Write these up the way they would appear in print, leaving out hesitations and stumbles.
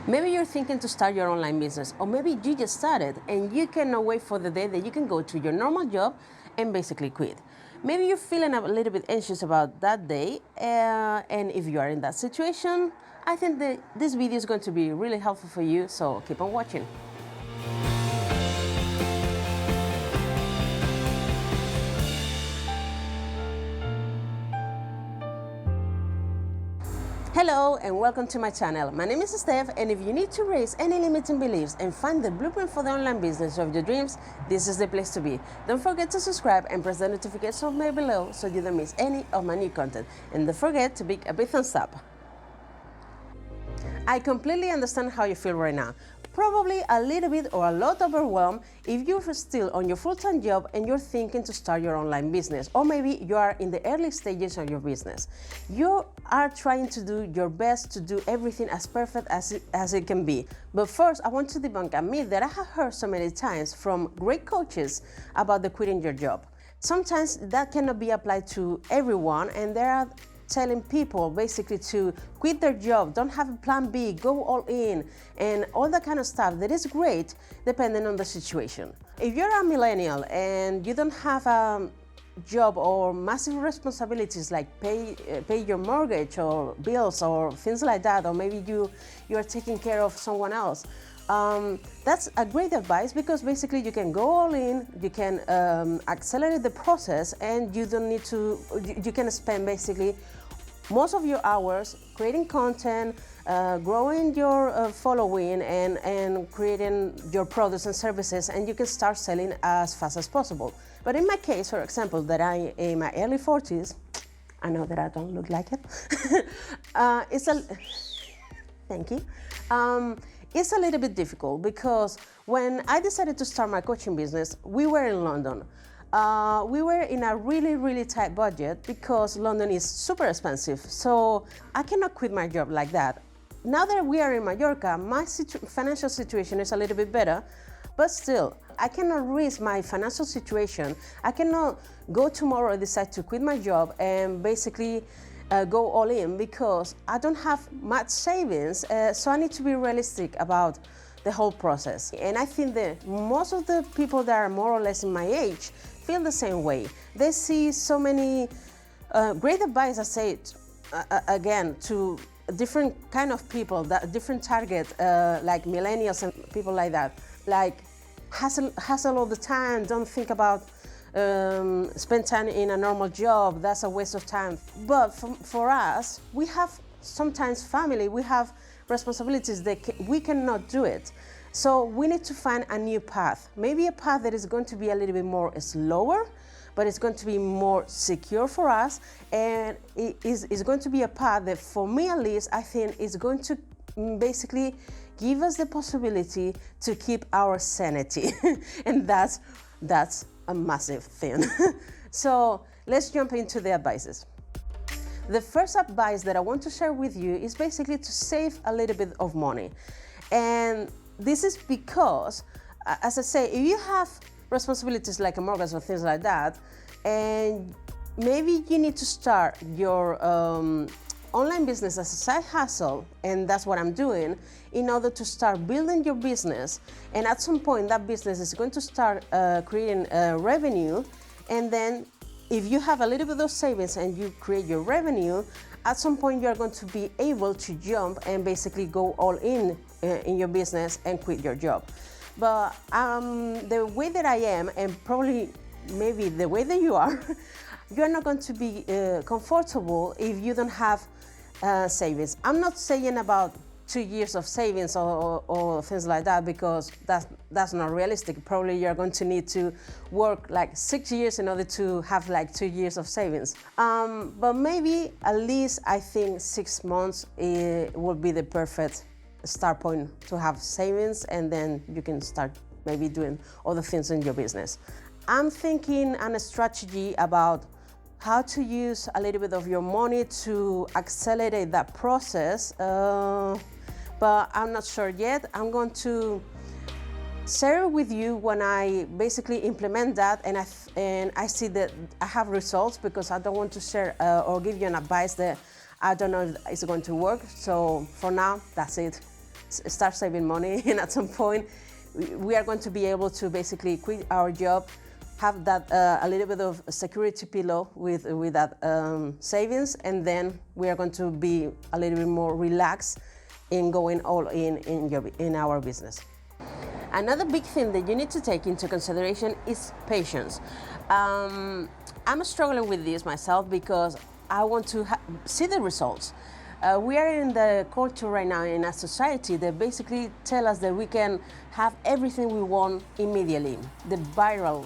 Maybe you're thinking to start your online business, or maybe you just started and you cannot wait for the day that you can go to your normal job and basically quit. Maybe you're feeling a little bit anxious about that day, and if you are in that situation, I think that this video is going to be really helpful for you, so keep on watching. Hello and welcome to my channel. My name is Steph, and if you need to raise any limiting beliefs and find the blueprint for the online business of your dreams, this is the place to be. Don't forget to subscribe and press the notification bell below so you don't miss any of my new content. And don't forget to give a big thumbs up. I completely understand how you feel right now. Probably a little bit or a lot overwhelmed if you're still on your full-time job and you're thinking to start your online business, or maybe you are in the early stages of your business. You are trying to do your best to do everything as perfect as it can be. But first, I want to debunk a myth that I have heard so many times from great coaches about the quitting your job. Sometimes that cannot be applied to everyone, and there are telling people basically to quit their job, don't have a plan B, go all in, and all that kind of stuff that is great depending on the situation. If you're a millennial and you don't have a job or massive responsibilities like pay your mortgage or bills or things like that, or maybe you are taking care of someone else, that's a great advice, because basically you can go all in, you can accelerate the process, and you don't need to, you can spend basically most of your hours creating content, growing your following, and creating your products and services, and you can start selling as fast as possible. But in my case, for example, that I am in my early 40s, I know that I don't look like it. Thank you. It's a little bit difficult because when I decided to start my coaching business, we were in London. We were in a really tight budget because London is super expensive. So I cannot quit my job like that. Now that we are in Mallorca, my financial situation is a little bit better, but still, I cannot risk my financial situation. I cannot go tomorrow and decide to quit my job and basically go all in, because I don't have much savings, so I need to be realistic about the whole process. And I think that most of the people that are more or less in my age feel the same way. They see so many great advice, I say it again, to different kind of people, that different target, like millennials and people like that, like hustle all the time, don't think about spend time in a normal job, that's a waste of time. But for us, we have sometimes family, we have responsibilities that we cannot do it. So we need to find a new path, maybe a path that is going to be a little bit more slower, but it's going to be more secure for us, and it is going to be a path that, for me at least, I think is going to basically give us the possibility to keep our sanity. And that's a massive thing. So let's jump into the advices. The first advice that I want to share with you is basically to save a little bit of money. And this is because, as I say, if you have responsibilities like a mortgage or things like that, and maybe you need to start your online business as a side hustle, and that's what I'm doing, in order to start building your business, and at some point that business is going to start creating revenue, and then if you have a little bit of savings and you create your revenue, at some point you're going to be able to jump and basically go all in your business and quit your job. But the way that I am, and probably maybe the way that you are, you're not going to be comfortable if you don't have savings. I'm not saying about 2 years of savings or things like that, because that's not realistic. Probably you're going to need to work like 6 years in order to have like 2 years of savings. But maybe at least I think 6 months would be the perfect start point to have savings, and then you can start maybe doing other things in your business. I'm thinking on a strategy about how to use a little bit of your money to accelerate that process, but I'm not sure yet. I'm going to share with you when I basically implement that and I see that I have results, because I don't want to share or give you an advice that I don't know if it's going to work. So for now, that's it. start saving money, and at some point we are going to be able to basically quit our job, have that a little bit of security pillow with that savings, and then we are going to be a little bit more relaxed in going all in our business. Another big thing that you need to take into consideration is patience. I'm struggling with this myself because I want to see the results. We are in the culture right now in a society that basically tell us that we can have everything we want immediately. The viral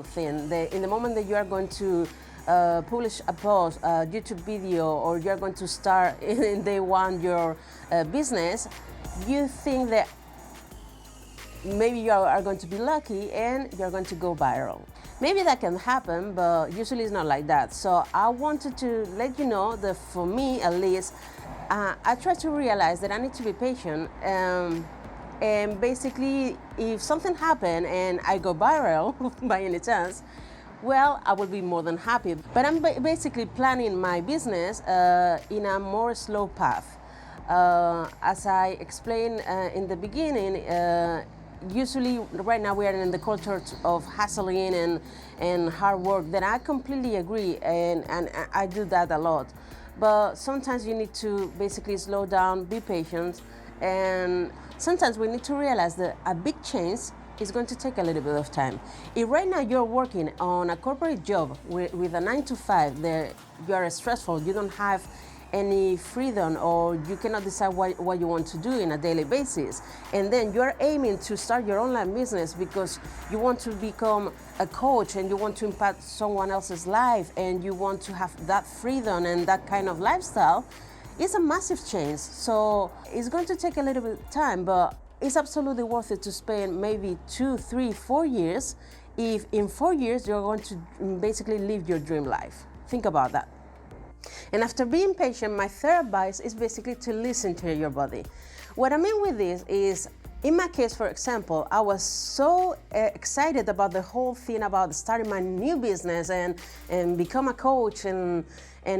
thing, in the moment that you are going to publish a post, a YouTube video, or you're going to start in day one your business, you think that maybe you are going to be lucky and you're going to go viral. Maybe that can happen, but usually it's not like that. So I wanted to let you know that for me, at least, I try to realize that I need to be patient. And basically, if something happened and I go viral by any chance, well, I will be more than happy. But I'm basically planning my business in a more slow path. As I explained in the beginning, usually right now we are in the culture of hustling and hard work, that I completely agree, and I do that a lot. But sometimes you need to basically slow down, be patient, and sometimes we need to realize that a big change is going to take a little bit of time. If right now you're working on a corporate job with a 9-to-5, that you are stressful, you don't have any freedom, or you cannot decide what you want to do in a daily basis, and then you're aiming to start your online business because you want to become a coach and you want to impact someone else's life and you want to have that freedom and that kind of lifestyle, it's a massive change. So it's going to take a little bit of time, but it's absolutely worth it to spend maybe 2, 3, 4 years if in 4 years you're going to basically live your dream life. Think about that. And after being patient, my third advice is basically to listen to your body. What I mean with this is, in my case, for example, I was so excited about the whole thing about starting my new business and become a coach and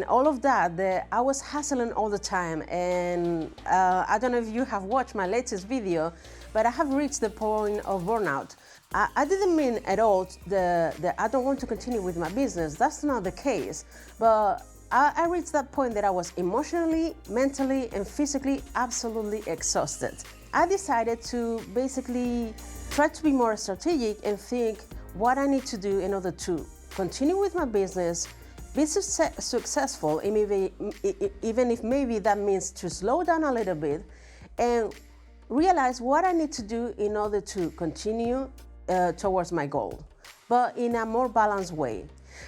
all of that, that I was hustling all the time. And I don't know if you have watched my latest video, but I have reached the point of burnout. I didn't mean at all that I don't want to continue with my business. That's not the case. But I reached that point that I was emotionally, mentally, and physically absolutely exhausted. I decided to basically try to be more strategic and think what I need to do in order to continue with my business, be successful, even if maybe that means to slow down a little bit, and realize what I need to do in order to continue towards my goal, but in a more balanced way.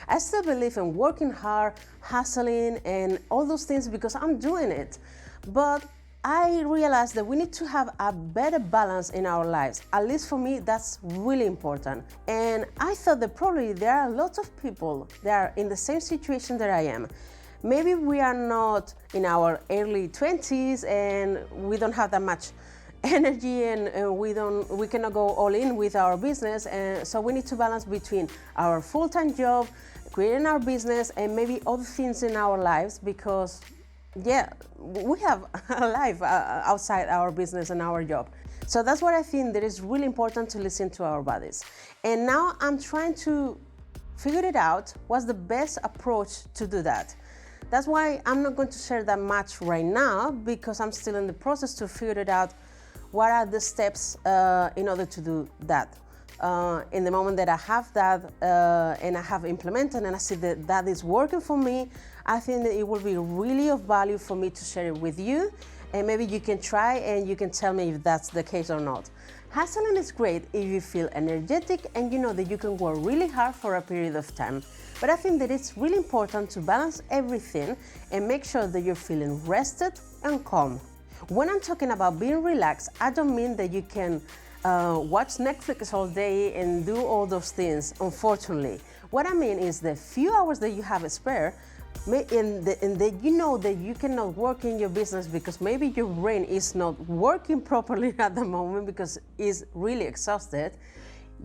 I still believe in working hard, hustling, and all those things because I'm doing it. But I realized that we need to have a better balance in our lives. At least for me, that's really important. And I thought that probably there are lots of people that are in the same situation that I am. Maybe we are not in our early 20s and we don't have that much energy and we cannot go all in with our business, and so we need to balance between our full-time job, creating our business, and maybe other things in our lives, because we have a life outside our business and our job. So that's what I think that is really important, to listen to our bodies. And now I'm trying to figure it out what's the best approach to do that. That's why I'm not going to share that much right now, because I'm still in the process to figure it out. What are the steps in order to do that? In the moment that I have that and I have implemented and I see that that is working for me, I think that it will be really of value for me to share it with you, and maybe you can try and you can tell me if that's the case or not. Hustling is great if you feel energetic and you know that you can work really hard for a period of time. But I think that it's really important to balance everything and make sure that you're feeling rested and calm. When I'm talking about being relaxed, I don't mean that you can watch Netflix all day and do all those things, unfortunately. What I mean is the few hours that you have spare, and that you know that you cannot work in your business because maybe your brain is not working properly at the moment because it's really exhausted,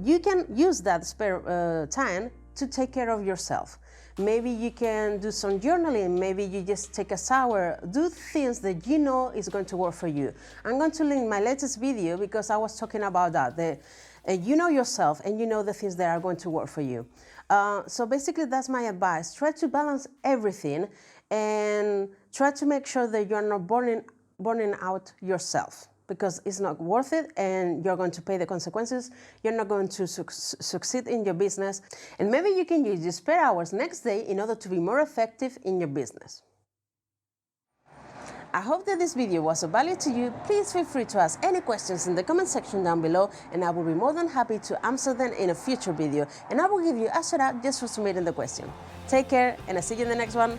you can use that spare time to take care of yourself. maybe you can do some journaling, maybe you just take a shower, do things that you know is going to work for you. I'm going to link my latest video because I was talking about that. You know yourself and you know the things that are going to work for you. So basically that's my advice. Try to balance everything and try to make sure that you're not burning out yourself, because it's not worth it and you're going to pay the consequences. You're not going to succeed in your business. And maybe you can use your spare hours next day in order to be more effective in your business. I hope that this video was of value to you. Please feel free to ask any questions in the comment section down below, and I will be more than happy to answer them in a future video. And I will give you a shout out just for submitting the question. Take care, and I'll see you in the next one.